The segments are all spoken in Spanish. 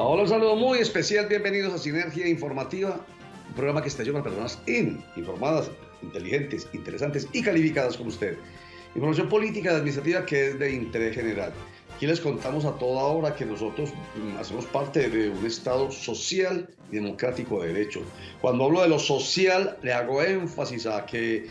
Hola, un saludo muy especial, bienvenidos a Sinergia Informativa, un programa que está lleno de personas informadas, inteligentes, interesantes y calificadas como usted. Información política y administrativa que es de interés general. Aquí les contamos a toda hora que nosotros hacemos parte de un Estado social y democrático de derecho. Cuando hablo de lo social, le hago énfasis a que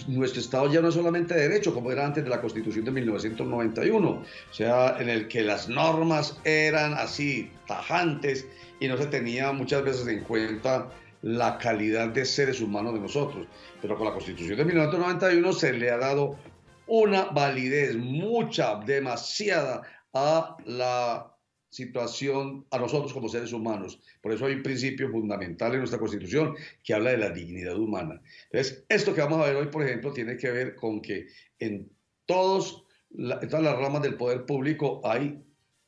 nuestro Estado ya no es solamente de derecho, como era antes de la Constitución de 1991, o sea, en el que las normas eran así, tajantes, y no se tenía muchas veces en cuenta la calidad de seres humanos de nosotros. Pero con la Constitución de 1991 se le ha dado una validez, mucha, demasiada, a la situación, a nosotros como seres humanos. Por eso hay un principio fundamental en nuestra Constitución que habla de la dignidad humana. Entonces, esto que vamos a ver hoy, por ejemplo, tiene que ver con que en en todas las ramas del poder público hay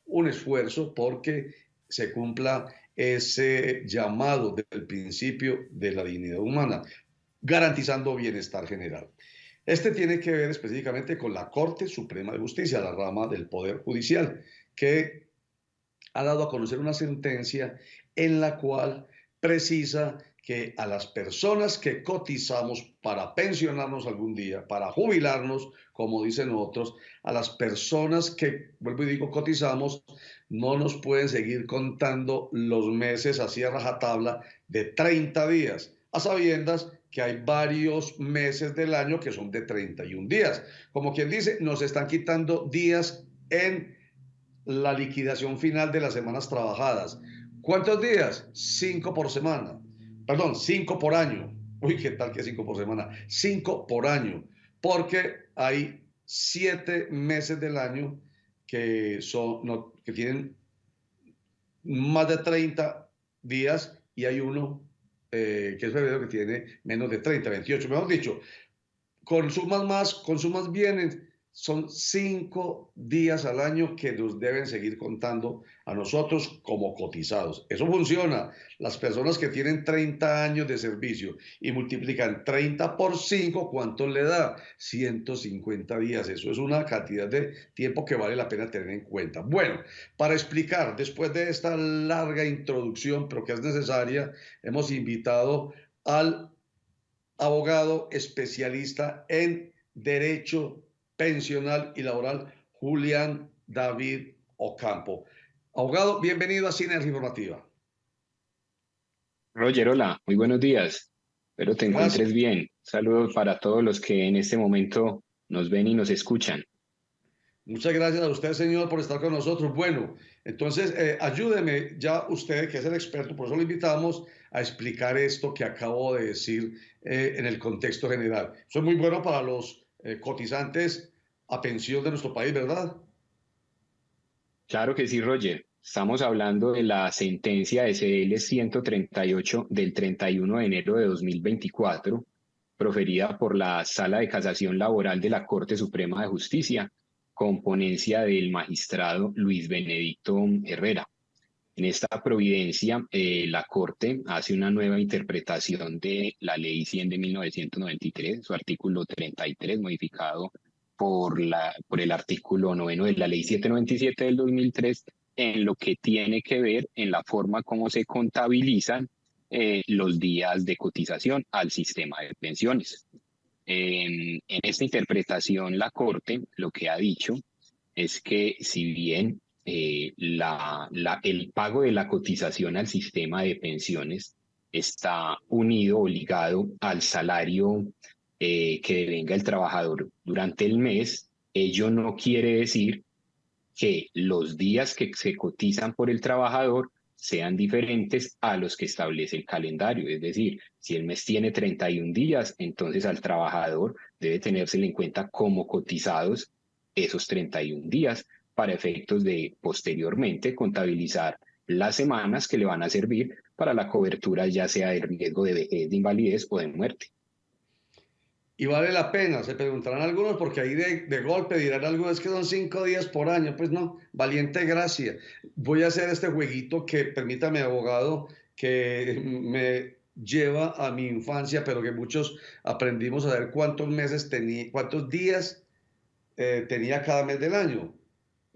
un esfuerzo porque se cumpla ese llamado del principio de la dignidad humana, garantizando bienestar general. Este tiene que ver específicamente con la Corte Suprema de Justicia, la rama del Poder Judicial, que ha dado a conocer una sentencia en la cual precisa que a las personas que cotizamos para pensionarnos algún día, para jubilarnos, como dicen otros, a las personas que, vuelvo y digo, cotizamos, no nos pueden seguir contando los meses así a rajatabla de 30 días, a sabiendas que hay varios meses del año que son de 31 días. Como quien dice, nos están quitando días en la liquidación final de las semanas trabajadas. ¿Cuántos días? 5 por semana. Perdón, 5 por año. Uy, ¿qué tal que 5 por semana? 5 por año. Porque hay 7 meses del año que, que tienen más de 30 días y hay uno que es febrero que tiene menos de 30, 28. Mejor dicho, consumas más, consumas bien, son 5 días al año que nos deben seguir contando a nosotros como cotizados. Eso funciona. Las personas que tienen 30 años de servicio y multiplican 30 por 5, ¿cuánto le da? 150 días. Eso es una cantidad de tiempo que vale la pena tener en cuenta. Bueno, para explicar, después de esta larga introducción, pero que es necesaria, hemos invitado al abogado especialista en Derecho Pensional y Laboral, Julián David Ocampo. Abogado, bienvenido a Sinergia Informativa. Roger, hola, muy buenos días. Espero te Gracias. encuentres bien. Saludos para todos los que en este momento nos ven y nos escuchan. Muchas gracias a usted, señor, por estar con nosotros. Bueno, entonces ayúdeme ya usted, que es el experto, por eso lo invitamos a explicar esto que acabo de decir en el contexto general. Eso es muy bueno para los cotizantes a pensión de nuestro país, ¿verdad? Claro que sí, Roger. Estamos hablando de la sentencia SL 138 del 31 de enero de 2024, proferida por la Sala de Casación Laboral de la Corte Suprema de Justicia, con ponencia del magistrado Luis Benedicto Herrera. En esta providencia, la Corte hace una nueva interpretación de la Ley 100 de 1993, su artículo 33, modificado por el artículo 9 de la Ley 797 del 2003, en lo que tiene que ver en la forma como se contabilizan los días de cotización al sistema de pensiones. En esta interpretación, la Corte lo que ha dicho es que si bien el pago de la cotización al sistema de pensiones está unido o ligado al salario que devenga el trabajador durante el mes, ello no quiere decir que los días que se cotizan por el trabajador sean diferentes a los que establece el calendario. Es decir, si el mes tiene 31 días, entonces al trabajador debe tenérsele en cuenta como cotizados esos 31 días para efectos de posteriormente contabilizar las semanas que le van a servir para la cobertura ya sea de riesgo de vejez, de invalidez o de muerte. Y vale la pena, se preguntarán algunos, porque ahí de golpe dirán algunos que son 5 días por año. Pues no, valiente gracia. Voy a hacer este jueguito que, permítame, abogado, que me lleva a mi infancia, pero que muchos aprendimos a ver cuántos meses tenía, cuántos días tenía cada mes del año.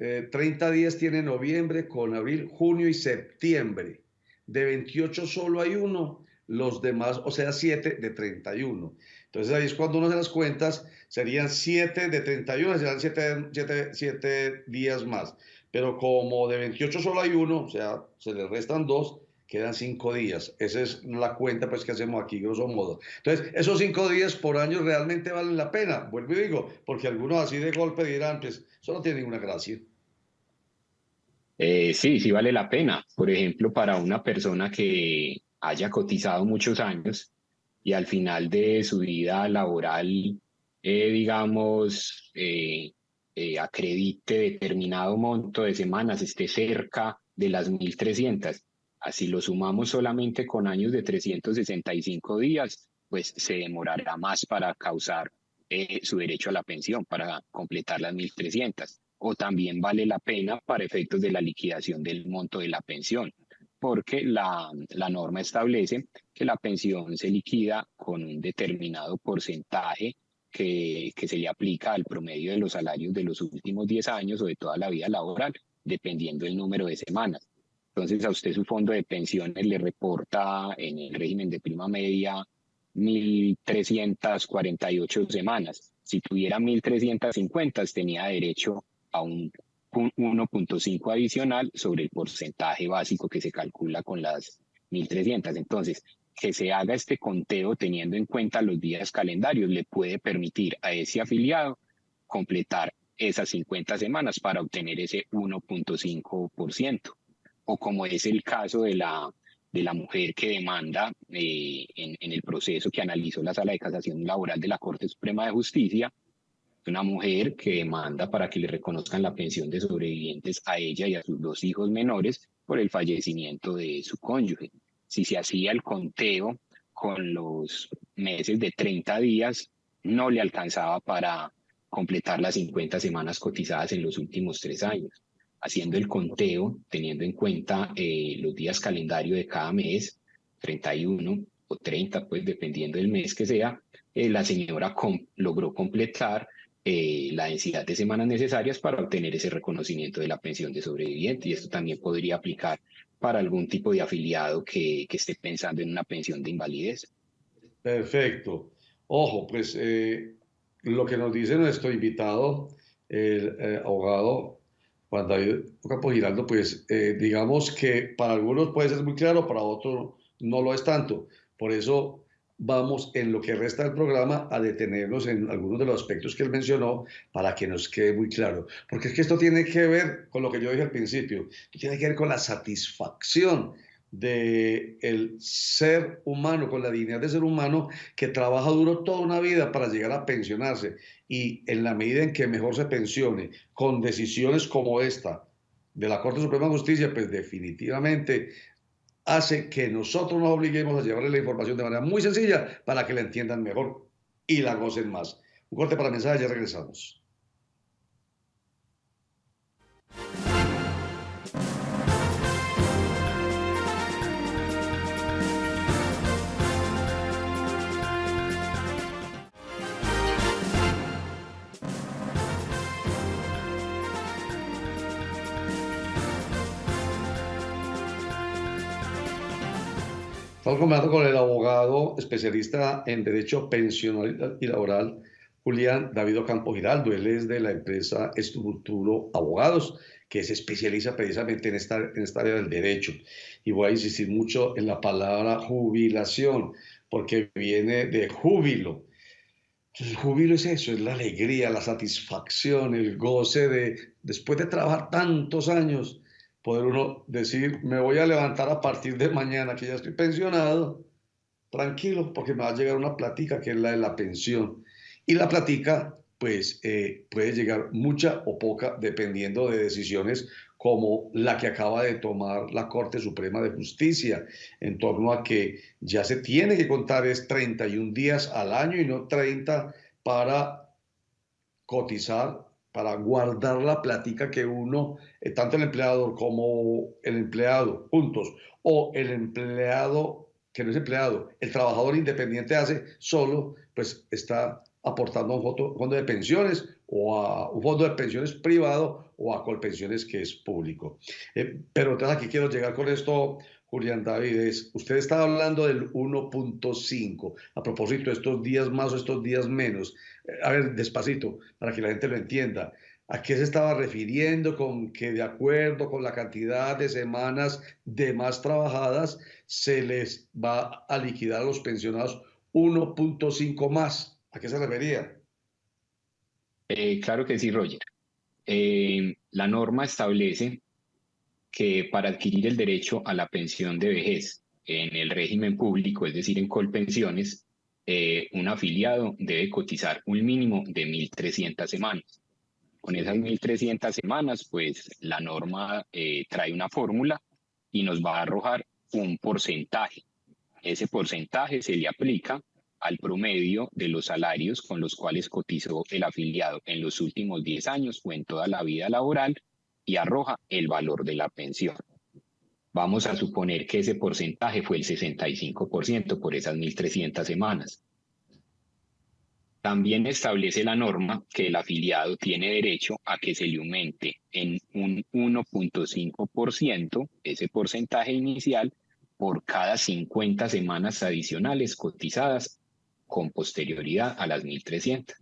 30 días tiene noviembre con abril, junio y septiembre. De 28 solo hay uno, los demás, o sea, 7 de 31. Entonces ahí es cuando uno hace las cuentas, serían 7 de 31, serán 7 días más. Pero como de 28 solo hay uno, o sea, se le restan dos, quedan 5 días. Esa es la cuenta pues que hacemos aquí, grosso modo. Entonces, esos 5 días por año realmente valen la pena, vuelvo y digo, porque algunos así de golpe dirán, pues, eso no tiene ninguna gracia. Sí, sí vale la pena. Por ejemplo, para una persona que haya cotizado muchos años y al final de su vida laboral, digamos, acredite determinado monto de semanas, esté cerca de las 1.300. Así lo sumamos solamente con años de 365 días, pues se demorará más para causar su derecho a la pensión, para completar las 1.300. O también vale la pena para efectos de la liquidación del monto de la pensión, porque la norma establece que la pensión se liquida con un determinado porcentaje que se le aplica al promedio de los salarios de los últimos 10 años o de toda la vida laboral, dependiendo del número de semanas. Entonces, a usted su fondo de pensiones le reporta en el régimen de prima media 1.348 semanas. Si tuviera 1.350, tenía derecho a un 1.5 adicional sobre el porcentaje básico que se calcula con las 1.300. Entonces, que se haga este conteo teniendo en cuenta los días calendarios le puede permitir a ese afiliado completar esas 50 semanas para obtener ese 1.5%. O como es el caso de la mujer que demanda en el proceso que analizó la Sala de Casación Laboral de la Corte Suprema de Justicia, una mujer que demanda para que le reconozcan la pensión de sobrevivientes a ella y a sus dos hijos menores por el fallecimiento de su cónyuge. Si se hacía el conteo con los meses de 30 días, no le alcanzaba para completar las 50 semanas cotizadas en los últimos 3 años. Haciendo el conteo, teniendo en cuenta los días calendario de cada mes, 31 o 30, pues dependiendo del mes que sea, la señora logró completar la densidad de semanas necesarias para obtener ese reconocimiento de la pensión de sobreviviente. Y esto también podría aplicar para algún tipo de afiliado que esté pensando en una pensión de invalidez. Perfecto. Ojo, pues lo que nos dice nuestro invitado, el abogado Juan David Ocampo Giraldo, pues digamos que para algunos puede ser muy claro, para otros no lo es tanto. Por eso vamos en lo que resta del programa a detenernos en algunos de los aspectos que él mencionó para que nos quede muy claro. Porque es que esto tiene que ver con lo que yo dije al principio, esto tiene que ver con la satisfacción de el ser humano, con la dignidad de ser humano que trabaja duro toda una vida para llegar a pensionarse y en la medida en que mejor se pensione con decisiones como esta de la Corte Suprema de Justicia, pues definitivamente hace que nosotros nos obliguemos a llevarle la información de manera muy sencilla para que la entiendan mejor y la gocen más. Un corte para mensaje, ya regresamos. Estamos conversando con el abogado especialista en Derecho Pensional y Laboral, Julián David Ocampo Giraldo. Él es de la empresa Estructuro Abogados, que se especializa precisamente en esta área del derecho. Y voy a insistir mucho en la palabra jubilación, porque viene de júbilo. El júbilo es eso, es la alegría, la satisfacción, el goce de, después de trabajar tantos años, poder uno decir, me voy a levantar a partir de mañana, que ya estoy pensionado, tranquilo, porque me va a llegar una platica que es la de la pensión. Y la platica, pues, puede llegar mucha o poca, dependiendo de decisiones como la que acaba de tomar la Corte Suprema de Justicia, en torno a que ya se tiene que contar es 31 días al año y no 30 para cotizar, para guardar la platica que uno, tanto el empleador como el empleado juntos, o el empleado que no es empleado, el trabajador independiente hace solo, pues está aportando a un fondo de pensiones o a un fondo de pensiones privado o a Colpensiones, que es público. Pero entonces aquí quiero llegar con esto, Julián David, usted estaba hablando del 1.5, a propósito de estos días más o estos días menos. A ver, despacito, para que la gente lo entienda. ¿A qué se estaba refiriendo con que de acuerdo con la cantidad de semanas de más trabajadas se les va a liquidar a los pensionados 1.5 más? ¿A qué se refería? Claro que sí, Roger. La norma establece que para adquirir el derecho a la pensión de vejez en el régimen público, es decir, en Colpensiones, un afiliado debe cotizar un mínimo de 1.300 semanas. Con esas Sí. 1.300 semanas, pues la norma trae una fórmula y nos va a arrojar un porcentaje. Ese porcentaje se le aplica al promedio de los salarios con los cuales cotizó el afiliado en los últimos 10 años o en toda la vida laboral y arroja el valor de la pensión. Vamos a suponer que ese porcentaje fue el 65% por esas 1.300 semanas. También establece la norma que el afiliado tiene derecho a que se le aumente en un 1.5% ese porcentaje inicial por cada 50 semanas adicionales cotizadas con posterioridad a las 1.300.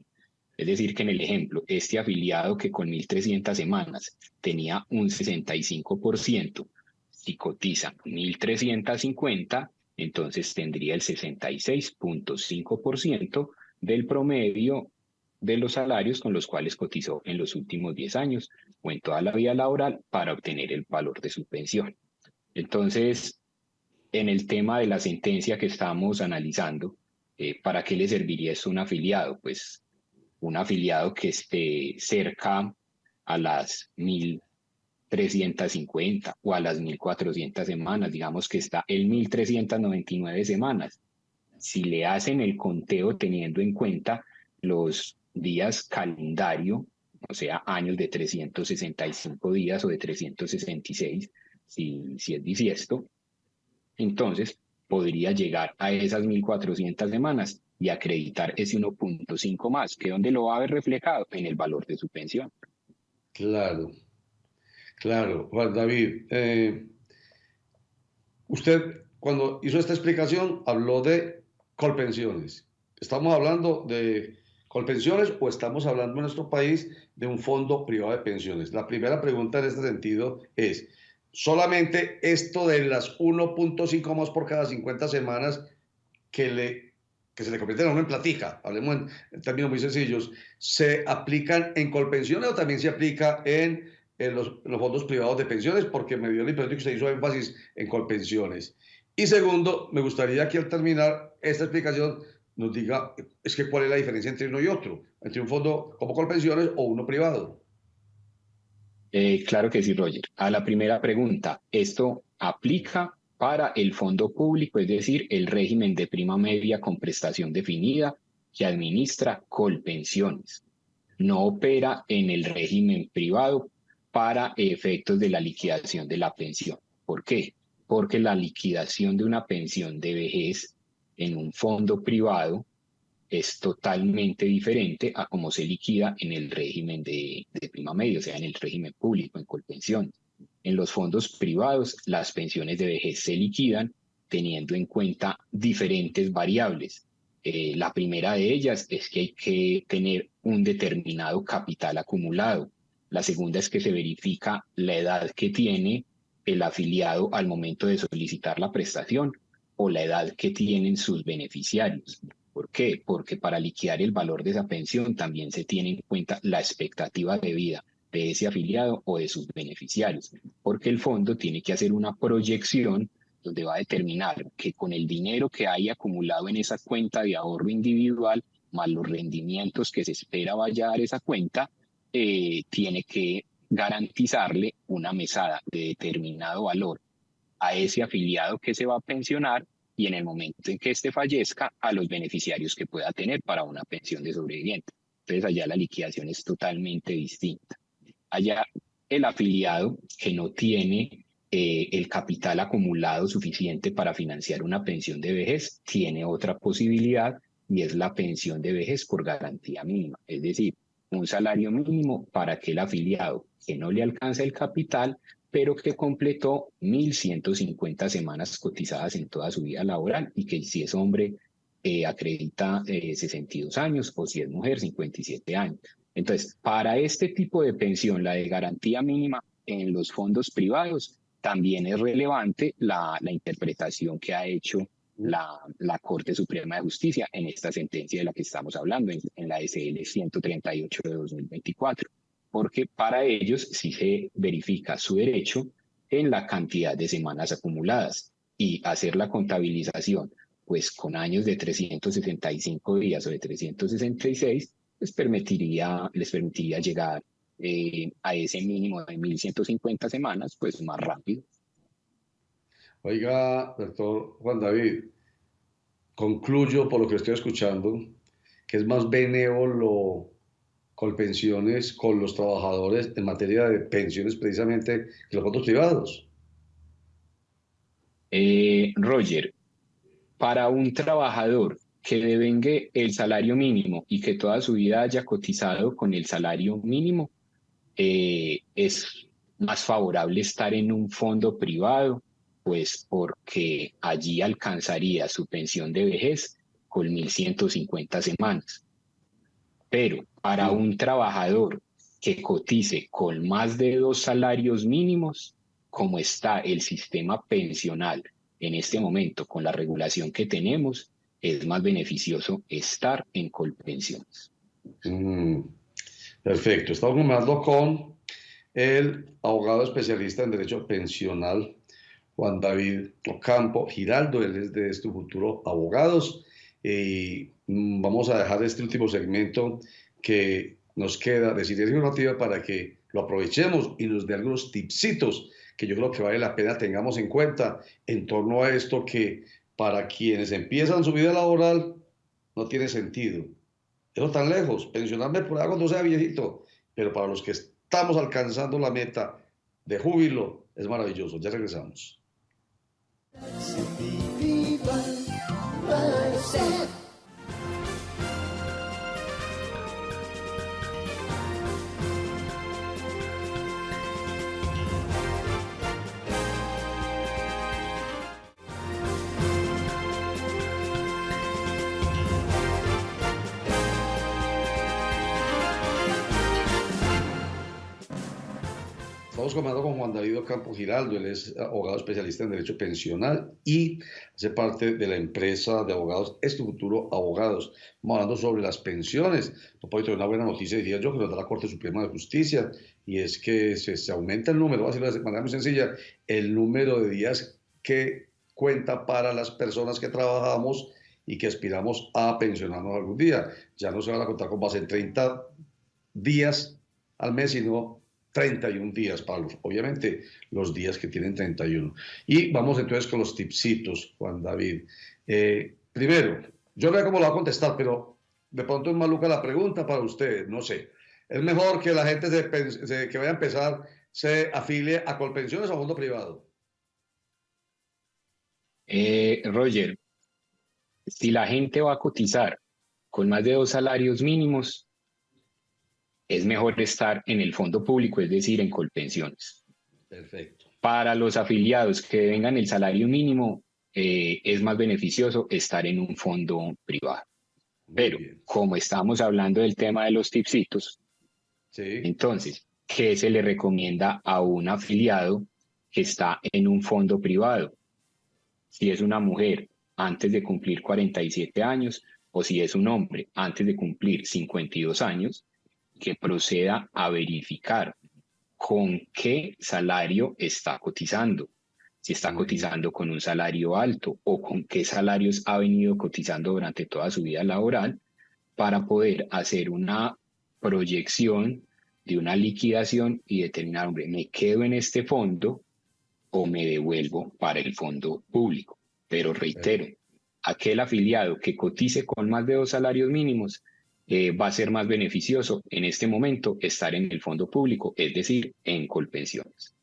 Es decir, que en el ejemplo, este afiliado que con 1.300 semanas tenía un 65%, si cotiza 1.350, entonces tendría el 66.5% del promedio de los salarios con los cuales cotizó en los últimos 10 años o en toda la vida laboral para obtener el valor de su pensión. Entonces, en el tema de la sentencia que estamos analizando, ¿para qué le serviría esto a un afiliado? Pues un afiliado que esté cerca a las 1.350 o a las 1.400 semanas, digamos que está en 1.399 semanas. Si le hacen el conteo teniendo en cuenta los días calendario, o sea, años de 365 días o de 366, si es bisiesto, entonces podría llegar a esas 1.400 semanas y acreditar ese 1.5 más, que donde lo va a ver reflejado en el valor de su pensión. Claro, claro. Juan David, usted cuando hizo esta explicación habló de Colpensiones. ¿Estamos hablando de Colpensiones o estamos hablando en nuestro país de un fondo privado de pensiones? La primera pregunta en este sentido es, ¿solamente esto de las 1.5 más por cada 50 semanas que, que se le convierten a uno en platica, hablemos en términos muy sencillos, se aplican en Colpensiones o también se aplica en los fondos privados de pensiones? Porque me dio la impresión de que usted hizo énfasis en Colpensiones. Y segundo, me gustaría que al terminar esta explicación nos diga, es que cuál es la diferencia entre uno y otro, entre un fondo como Colpensiones o uno privado. Claro que sí, Roger. A la primera pregunta, esto aplica para el fondo público, es decir, el régimen de prima media con prestación definida que administra Colpensiones. No opera en el régimen privado para efectos de la liquidación de la pensión. ¿Por qué? Porque la liquidación de una pensión de vejez en un fondo privado es totalmente diferente a cómo se liquida en el régimen de prima media, o sea, en el régimen público, en Colpensiones. En los fondos privados, las pensiones de vejez se liquidan teniendo en cuenta diferentes variables. La primera de ellas es que hay que tener un determinado capital acumulado. La segunda es que se verifica la edad que tiene el afiliado al momento de solicitar la prestación o la edad que tienen sus beneficiarios. ¿Por qué? Porque para liquidar el valor de esa pensión también se tiene en cuenta la expectativa de vida de ese afiliado o de sus beneficiarios, porque el fondo tiene que hacer una proyección donde va a determinar que con el dinero que hay acumulado en esa cuenta de ahorro individual, más los rendimientos que se espera vaya a dar esa cuenta, tiene que garantizarle una mesada de determinado valor a ese afiliado que se va a pensionar y en el momento en que éste fallezca a los beneficiarios que pueda tener para una pensión de sobreviviente. Entonces allá la liquidación es totalmente distinta. Allá el afiliado que no tiene el capital acumulado suficiente para financiar una pensión de vejez tiene otra posibilidad y es la pensión de vejez por garantía mínima. Es decir, un salario mínimo para aquel afiliado que no le alcanza el capital, pero que completó 1.150 semanas cotizadas en toda su vida laboral y que si es hombre acredita 62 años o si es mujer 57 años. Entonces, para este tipo de pensión, la de garantía mínima en los fondos privados, también es relevante la interpretación que ha hecho la Corte Suprema de Justicia en esta sentencia de la que estamos hablando, en la SL 138 de 2024, porque para ellos sí se verifica su derecho en la cantidad de semanas acumuladas y hacer la contabilización, pues con años de 365 días o de 366, les permitiría llegar a ese mínimo de 1.150 semanas, pues más rápido. Oiga, doctor Juan David, concluyo por lo que estoy escuchando que es más benévolo Colpensiones con los trabajadores en materia de pensiones precisamente que los fondos privados. Roger, para un trabajador que devengue el salario mínimo y que toda su vida haya cotizado con el salario mínimo, es más favorable estar en un fondo privado, pues porque allí alcanzaría su pensión de vejez con 1.150 semanas. Pero para un trabajador que cotice con más de 2 salarios mínimos, como está el sistema pensional en este momento con la regulación que tenemos, es más beneficioso estar en Colpensiones. Perfecto. Estamos hablando con el abogado especialista en derecho pensional, Juan David Ocampo Giraldo. Él es de Esto Futuro Abogados. Y vamos a dejar este último segmento que nos queda de Sinergia Informativa para que lo aprovechemos y nos dé algunos tipsitos que yo creo que vale la pena tengamos en cuenta en torno a esto que para quienes empiezan su vida laboral no tiene sentido. Eso tan lejos, pensionarme por algo cuando sea viejito, pero para los que estamos alcanzando la meta de júbilo es maravilloso. Ya regresamos. Estamos conversando con Juan David Ocampo Giraldo. Él es abogado especialista en derecho pensional y hace parte de la empresa de abogados Esto Futuro Abogados. Estamos hablando sobre las pensiones. No puedo tener una buena noticia, diría yo, que nos da la Corte Suprema de Justicia, y es que se aumenta el número, voy a decirlo de manera muy sencilla, el número de días que cuenta para las personas que trabajamos y que aspiramos a pensionarnos algún día. Ya no se van a contar con base en 30 días al mes, sino 31 días para obviamente los días que tienen 31. Y vamos entonces con los tipsitos, Juan David. Primero, yo no sé cómo lo va a contestar, pero de pronto es maluca la pregunta para ustedes, no sé. ¿Es mejor que la gente que vaya a empezar se afilie a Colpensiones o a fondo privado? Roger, si la gente va a cotizar con más de 2 salarios mínimos, es mejor estar en el fondo público, es decir, en Colpensiones. Perfecto. Para los afiliados que vengan el salario mínimo, es más beneficioso estar en un fondo privado. Pero como estamos hablando del tema de los tipsitos, sí. Entonces, ¿qué se le recomienda a un afiliado que está en un fondo privado? Si es una mujer antes de cumplir 47 años o si es un hombre antes de cumplir 52 años, que proceda a verificar con qué salario está cotizando. Si está cotizando con un salario alto o con qué salarios ha venido cotizando durante toda su vida laboral, para poder hacer una proyección de una liquidación y determinar, hombre, ¿me quedo en este fondo o me devuelvo para el fondo público? Pero reitero, aquel afiliado que cotice con más de 2 salarios mínimos va a ser más beneficioso en este momento estar en el fondo público, es decir, en Colpensiones.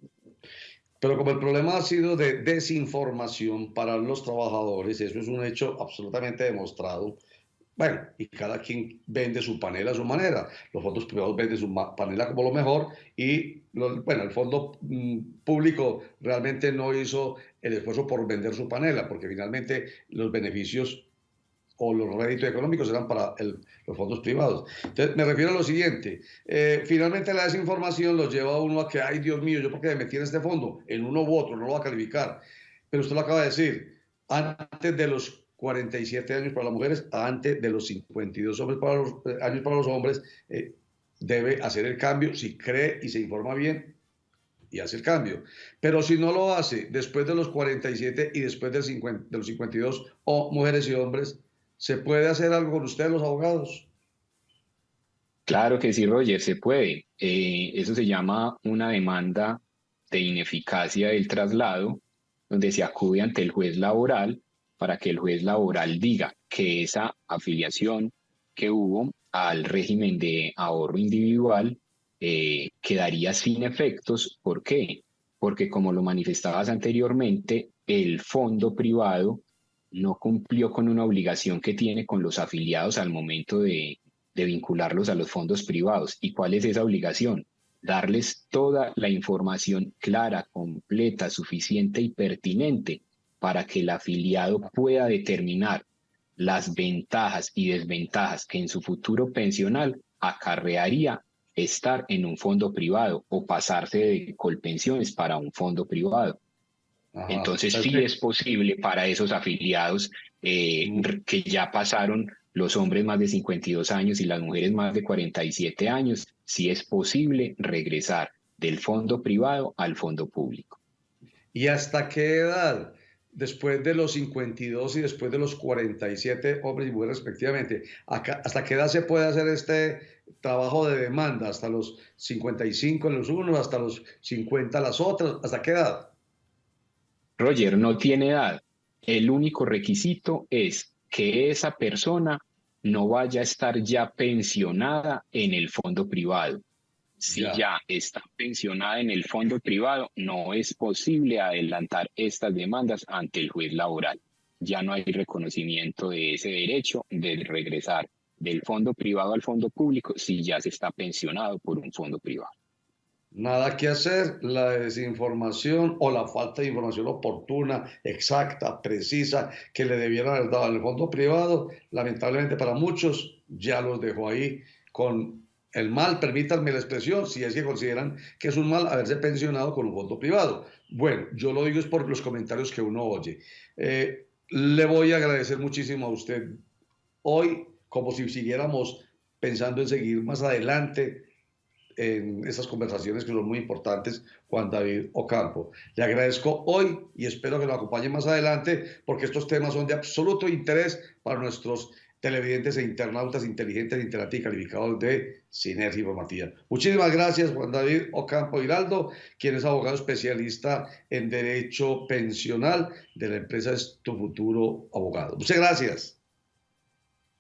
Pero como el problema ha sido de desinformación para los trabajadores, eso es un hecho absolutamente demostrado. Bueno, y cada quien vende su panela a su manera. Los fondos privados venden su panela como lo mejor y, bueno, el fondo público realmente no hizo el esfuerzo por vender su panela, porque finalmente los beneficios o los réditos económicos eran para los fondos privados. Entonces, me refiero a lo siguiente, finalmente la desinformación los lleva a uno a que, ay Dios mío, ¿yo por qué me metí en este fondo? En uno u otro, no lo va a calificar. Pero usted lo acaba de decir, antes de los 47 años para las mujeres, antes de los 52 años para los hombres, debe hacer el cambio si cree y se informa bien y hace el cambio. Pero si no lo hace después de los 47 y después de los 52, o mujeres y hombres, ¿se puede hacer algo con ustedes los abogados? Claro que sí, Roger, se puede. Eso se llama una demanda de ineficacia del traslado, donde se acude ante el juez laboral para que el juez laboral diga que esa afiliación que hubo al régimen de ahorro individual quedaría sin efectos. ¿Por qué? Porque como lo manifestabas anteriormente, el fondo privado no cumplió con una obligación que tiene con los afiliados al momento de vincularlos a los fondos privados. ¿Y cuál es esa obligación? Darles toda la información clara, completa, suficiente y pertinente para que el afiliado pueda determinar las ventajas y desventajas que en su futuro pensional acarrearía estar en un fondo privado o pasarse de Colpensiones para un fondo privado. Ajá, Entonces sí es perfecto. posible para esos afiliados que ya pasaron los hombres más de 52 años y las mujeres más de 47 años, sí es posible regresar del fondo privado al fondo público. ¿Y hasta qué edad? Después de los 52 y después de los 47 hombres y mujeres respectivamente, ¿hasta qué edad se puede hacer este trabajo de demanda? ¿Hasta los 55 en los unos, hasta los 50 las otras? ¿Hasta qué edad? Roger no tiene edad. El único requisito es que esa persona no vaya a estar ya pensionada en el fondo privado. Si Ya. ya está pensionada en el fondo privado, no es posible adelantar estas demandas ante el juez laboral. Ya no hay reconocimiento de ese derecho de regresar del fondo privado al fondo público si ya se está pensionado por un fondo privado. Nada que hacer, la desinformación o la falta de información oportuna, exacta, precisa, que le debieran haber dado al fondo privado, lamentablemente para muchos ya los dejó ahí con el mal, permítanme la expresión, si es que consideran que es un mal haberse pensionado con un fondo privado. Bueno, yo lo digo es por los comentarios que uno oye. Le voy a agradecer muchísimo a usted hoy, como si siguiéramos pensando en seguir más adelante en esas conversaciones que son muy importantes, Juan David Ocampo. Le agradezco hoy y espero que lo acompañe más adelante porque estos temas son de absoluto interés para nuestros televidentes e internautas inteligentes, inteligentes y calificados de Sinergia Informativa. Muchísimas gracias, Juan David Ocampo Giraldo, quien es abogado especialista en Derecho Pensional de la empresa Es Tu Futuro Abogado. Muchas gracias.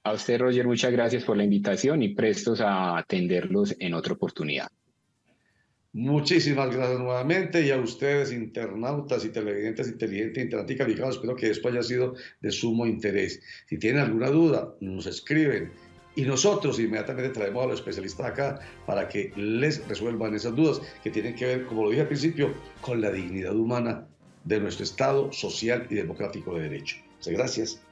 A usted, Roger, muchas gracias por la invitación y prestos a atenderlos en otra oportunidad. Muchísimas gracias nuevamente y a ustedes, internautas y televidentes inteligentes, internautas y calificados. Espero que esto haya sido de sumo interés. Si tienen alguna duda, nos escriben y nosotros inmediatamente traemos a los especialistas acá para que les resuelvan esas dudas que tienen que ver, como lo dije al principio, con la dignidad humana de nuestro Estado social y democrático de derecho. Muchas gracias.